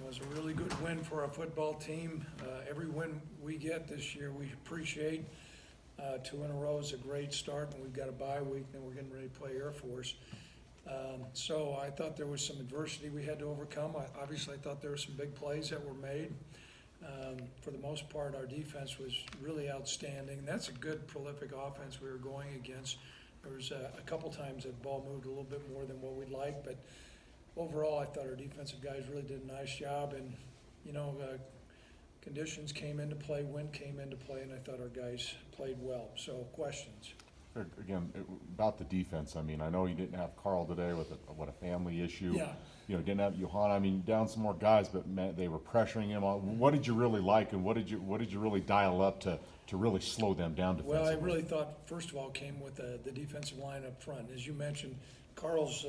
was a really good win for our football team. Every win we get this year, we appreciate. 2 in a row is a great start, and we've got a bye week, and we're getting ready to play Air Force. So I thought there was some adversity we had to overcome. Obviously, I thought there were some big plays that were made. For the most part, our defense was really outstanding. That's a good, prolific offense we were going against. There was a couple times that the ball moved a little bit more than what we'd like, but overall, I thought our defensive guys really did a nice job. And, conditions came into play, wind came into play, and I thought our guys played well. So, questions? Again, about the defense, I mean, I know you didn't have Carl today with a family issue. Yeah. Didn't have Johanna. I mean, down some more guys, but man, they were pressuring him. What did you really like, and what did you really dial up to really slow them down defensively? Well, I really thought, first of all, came with the defensive line up front. As you mentioned, Carl's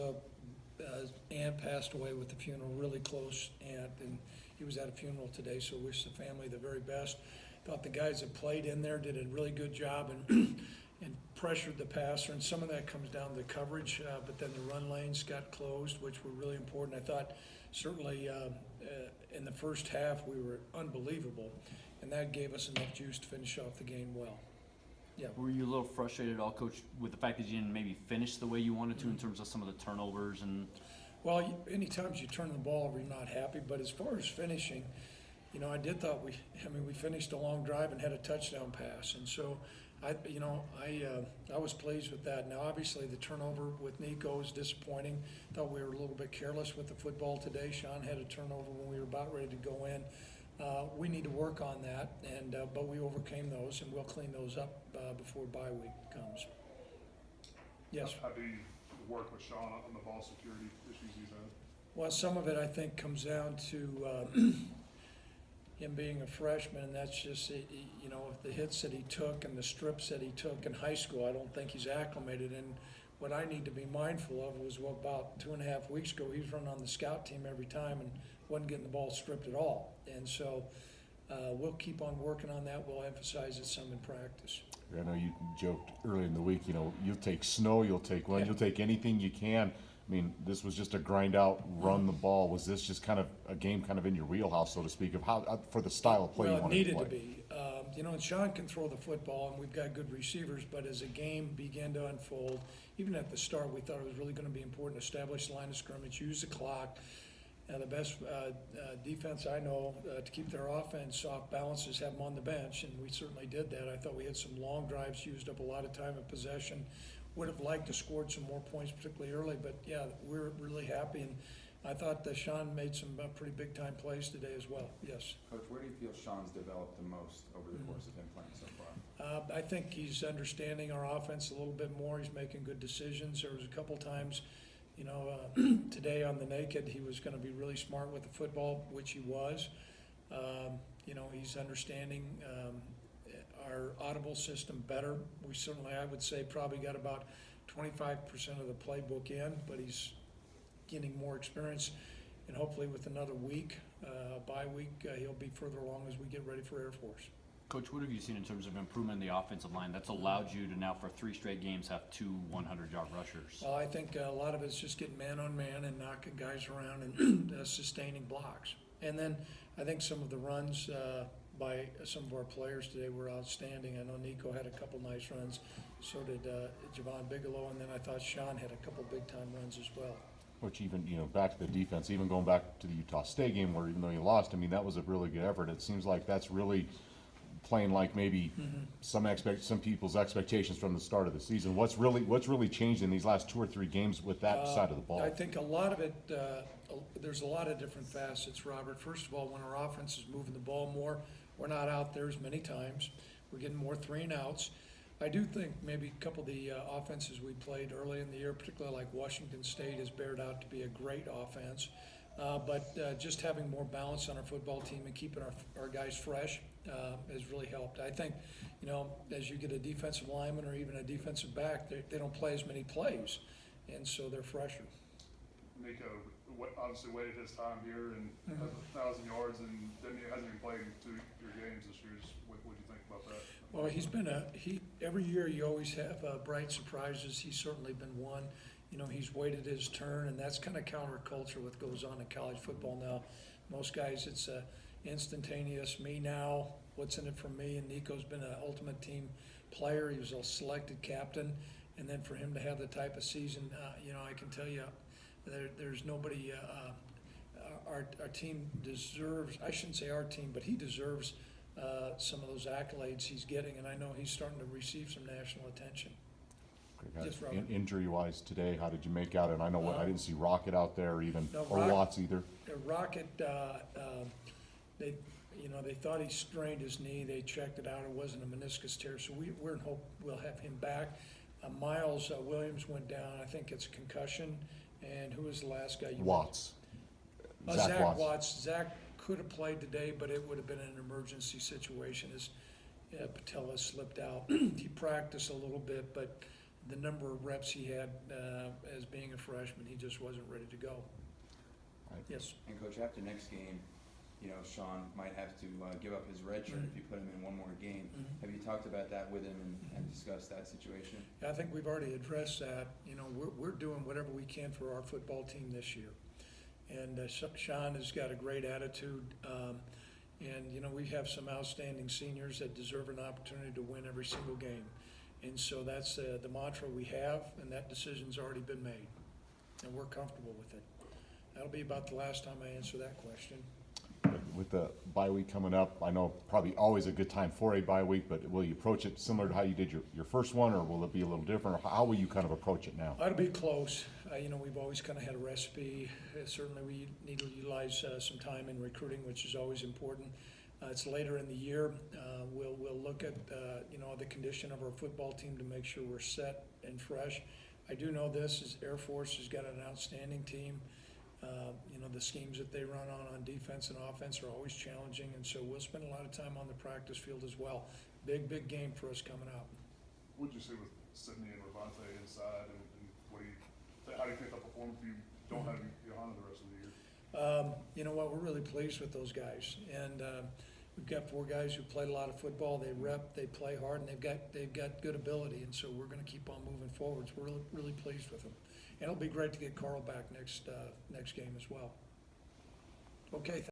aunt passed away with the funeral, really close aunt, and he was at a funeral today, so wish the family the very best. Thought the guys that played in there did a really good job and pressured the passer, and some of that comes down to the coverage, but then the run lanes got closed, which were really important. I thought certainly in the first half we were unbelievable, and that gave us enough juice to finish off the game well. Yeah. Were you a little frustrated at all, Coach, with the fact that you didn't maybe finish the way you wanted to in terms of some of the turnovers? And Well, anytime you turn the ball over, you're not happy, but as far as finishing, I did thought we finished a long drive and had a touchdown pass, and so I was pleased with that. Now, obviously, the turnover with Nico is disappointing. Thought we were a little bit careless with the football today. Sean had a turnover when we were about ready to go in. We need to work on that, but we overcame those, and we'll clean those up before bye week comes. Yes. How do you work with Sean on the ball security issues he's had? Well, some of it I think comes down to him being a freshman, and that's just the hits that he took and the strips that he took in high school. I don't think he's acclimated. And what I need to be mindful of was about 2.5 weeks ago, he was running on the scout team every time and wasn't getting the ball stripped at all. And so we'll keep on working on that. We'll emphasize it some in practice. I know you joked early in the week, you'll take snow, you'll take wind, you'll take anything you can. I mean, this was just a grind out, run the ball. Was this just kind of a game kind of in your wheelhouse, so to speak, of how for the style of play you wanted to play? Well, it needed to be. And Sean can throw the football, and we've got good receivers, but as the game began to unfold, even at the start, we thought it was really going to be important to establish the line of scrimmage, use the clock. The best defense I know to keep their offense off balance is have them on the bench, and we certainly did that. I thought we had some long drives, used up a lot of time of possession. Would have liked to scored some more points, particularly early, but yeah, we're really happy. And I thought that Sean made some pretty big time plays today as well. Yes. Coach, where do you feel Sean's developed the most over the course of him playing so far? I think he's understanding our offense a little bit more. He's making good decisions. There was a couple times, today on the naked, he was going to be really smart with the football, which he was. He's understanding our audible system better. We certainly, I would say, probably got about 25% of the playbook in, but he's getting more experience, and hopefully with another week, bye week, he'll be further along as we get ready for Air Force. Coach, what have you seen in terms of improvement in the offensive line that's allowed you to now, for 3 straight games, have 2 100-yard rushers? Well, I think a lot of it's just getting man on man and knocking guys around and sustaining blocks. And then I think some of the runs by some of our players today were outstanding. I know Nico had a couple nice runs, so did Javon Bigelow, and then I thought Sean had a couple big-time runs as well. Which even, back to the defense, even going back to the Utah State game where even though you lost, I mean, that was a really good effort. It seems like that's really playing like maybe some people's expectations from the start of the season. What's really changed in these last 2 or 3 games with that side of the ball? I think a lot of it, there's a lot of different facets, Robert. First of all, when our offense is moving the ball more, we're not out there as many times. We're getting more 3 and outs. I do think maybe a couple of the offenses we played early in the year, particularly like Washington State, has bared out to be a great offense. But just having more balance on our football team and keeping our guys fresh has really helped. I think, as you get a defensive lineman or even a defensive back, they don't play as many plays, and so they're fresher. Nico obviously waited his time here and has 1,000 yards, and then he hasn't even played in 2 your games this year. What do you think about that? Well, he's been every year you always have bright surprises. He's certainly been one. He's waited his turn, and that's kind of counterculture what goes on in college football now. Most guys, it's instantaneous, me now, what's in it for me? And Nico's been an ultimate team player. He was a selected captain. And then for him to have the type of season, you know, I can tell you, there's nobody, our team deserves, I shouldn't say our team, but he deserves some of those accolades he's getting, and I know he's starting to receive some national attention. Yes, Robert. Injury-wise today, how did you make out? And I know I didn't see Rocket out there or even, No, or Watts either. Rocket, they thought he strained his knee. They checked it out. It wasn't a meniscus tear, so we're in hope we'll have him back. Miles Williams went down. I think it's a concussion. And who was the last guy? Watts. Zach Watts. Zach could have played today, but it would have been an emergency situation. His patella slipped out. He practiced a little bit, but the number of reps he had as being a freshman, he just wasn't ready to go. Right. Yes. And Coach, after next game, you know, Sean might have to give up his red shirt if you put him in one more game. Have you talked about that with him and discussed that situation? I think we've already addressed that. You know, we're doing whatever we can for our football team this year. And Sean has got a great attitude. And, you know, we have some outstanding seniors that deserve an opportunity to win every single game. And so that's the mantra we have, and that decision's already been made. And we're comfortable with it. That'll be about the last time I answer that question. With the bye week coming up, I know probably always a good time for a bye week, but will you approach it similar to how you did your first one, or will it be a little different? Or how will you kind of approach it now? It'll be close. You know, we've always kind of had a recipe. Certainly we need to utilize some time in recruiting, which is always important. It's later in the year. We'll look at, you know, the condition of our football team to make sure we're set and fresh. I do know this is Air Force has got an outstanding team. You know, the schemes that they run on defense and offense are always challenging, and so we'll spend a lot of time on the practice field as well. Big game for us coming up. What'd you see with Sydney and Ravante inside, and how do you think they'll perform if you don't have Johanna the rest of the year? You know what, we're really pleased with those guys, and we've got 4 guys who played a lot of football. They rep, they play hard, and they've got good ability, and so we're going to keep on moving forwards. We're really pleased with them. And it'll be great to get Carl back next game as well. Okay.